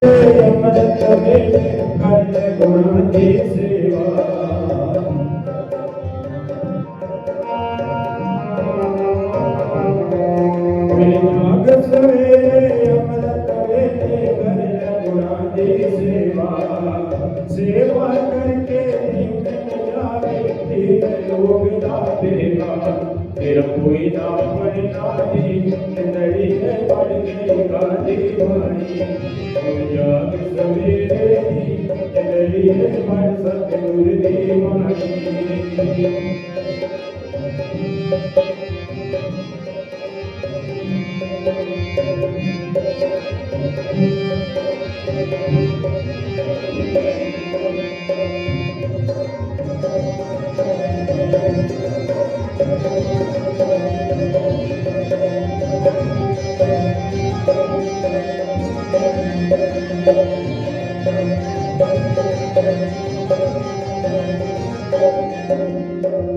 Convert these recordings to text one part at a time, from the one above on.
अमृत वेले कर गुण की सेवा। जाग सवेरे अमृत वेले कर गुण की सेवा। सेवा करके जावे तीन लोग दावेगा। फिर कोई ना पड़ना जिंदड़ी है पड़ गई गाली भाई। जाग सवेरे जिंदड़ी है पड़ सतगुर दी माई।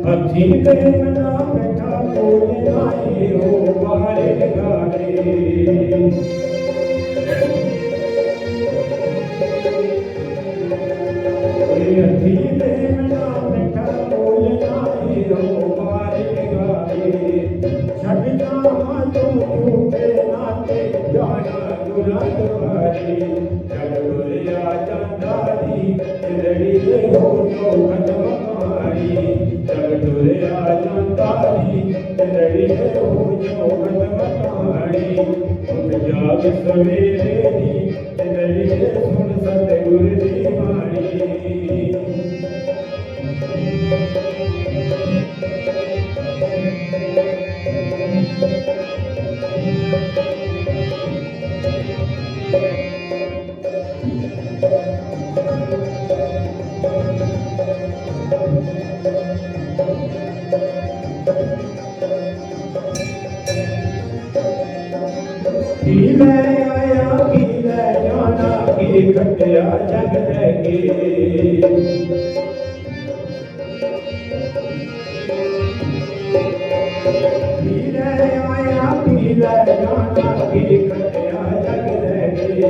हथी पे मना बैठा बोले आए हो बारे गारे। हथी पे मना बैठा बोले आए हो बारे गारे। छड़ जावा तो झूठे नाते जाना गुना द्वारे। जब गुरिया चंदारी जिंदड़ी हो जो खत्म कहानी। जब दुरिया चंदारी जिंदड़ी हो जो खत्म कहानी। उठ जाग सवेरे दी जिंदड़ी सुन सतगुर दी बाणी। की ले आया की ले जाना की कटिया जग के। की ले आया की ले जाना की कटिया जग के।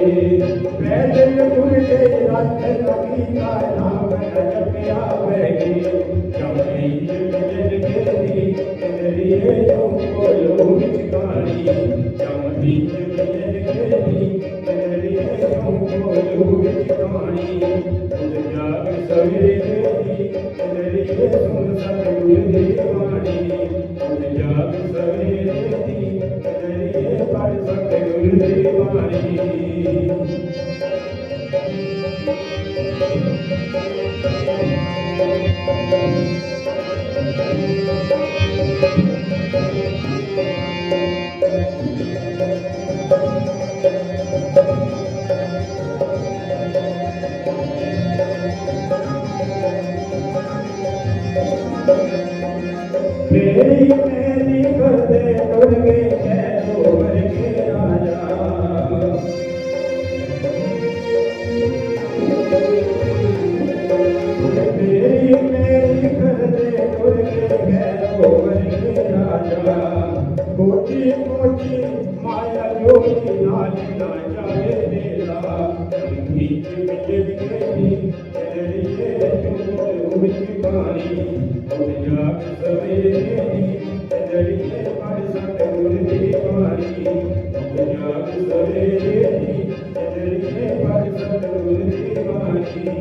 पैदल उड़ते रथ लगी का नाम जपिया वेगी। चमड़ी जग के तेरी तुमको लोग चिकारी। चमड़ी जग के तेरी तुमको लोग चिकारी। उठ जाग सवेरे तेरी सुन सतगुर दी बाणी। उठ जाग सवेरे तेरी पढ़ सतगुर दी बाणी। मेरी मेरी करते टुर गए कैसो भर के राजा। मेरी मेरी करते टुर गए कैसो भर के राजा। कोटी कोटी माया जोगी नाली ना जाए मेरा। बीच बीच गई तेरी तुम पानी। उठ जाग सवेरे जिंदड़ी पड़ सतगुर दी बाणी। उठ जाग सवेरे जिंदड़ी पड़ सतगुर दी बाणी।